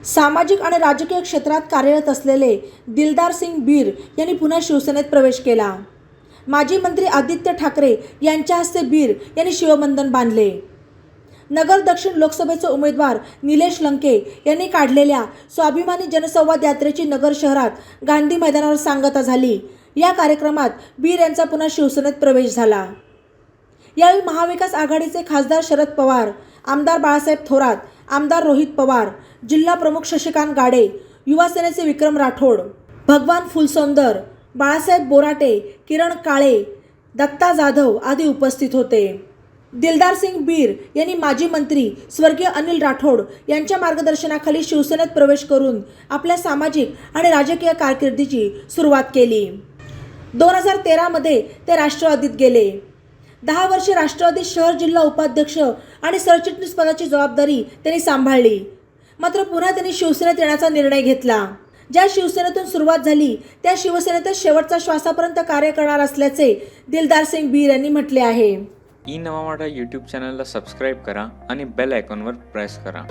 सामाजिक आणि राजकीय क्षेत्रात कार्यरत असलेले दिलदार सिंग बीर यांनी पुन्हा शिवसेनेत प्रवेश केला। माजी मंत्री आदित्य ठाकरे यांच्या हस्ते बीर यांनी शिवबंधन बांधले। नगर दक्षिण लोकसभेचे उमेदवार निलेश लंके यांनी काढलेल्या स्वाभिमानी जनसंवाद यात्रेची नगर शहरात गांधी मैदानावर सांगता झाली। या कार्यक्रमात बीर यांचा पुन्हा शिवसेनेत प्रवेश झाला। यावेळी महाविकास आघाडीचे खासदार शरद पवार, आमदार बाळासाहेब थोरात, आमदार रोहित पवार, जिल्हा प्रमुख शशिकांत गाडे, युवा सेनेचे विक्रम राठोड, भगवान फुलसौंदर, बाळासाहेब बोराटे, किरण काळे, दत्ता जाधव आदी उपस्थित होते। दिलदार सिंग बीर यांनी माजी मंत्री स्वर्गीय अनिल राठोड यांच्या मार्गदर्शनाखाली शिवसेनेत प्रवेश करून आपल्या सामाजिक आणि राजकीय कारकिर्दीची सुरुवात केली। 2013 मध्ये ते राष्ट्रवादीत गेले। 10 वर्षे राष्ट्रवादी शहर जिल्हा उपाध्यक्ष आणि सरचिटणीस पदाची जबाबदारी त्यांनी सांभाळली। मात्र पुन्हा त्यांनी शिवसेनेत येण्याचा निर्णय घेतला। ज्या शिवसेनेतून सुरुवात झाली त्या शिवसेनेतच शेवटच्या श्वासापर्यंत कार्य करणार असल्याचे दिलदार सिंग बीर यांनी म्हटले आहे। ई नवा मराठा यूट्यूब चॅनलला सबस्क्राईब करा आणि बेल आयकॉनवर प्रेस करा।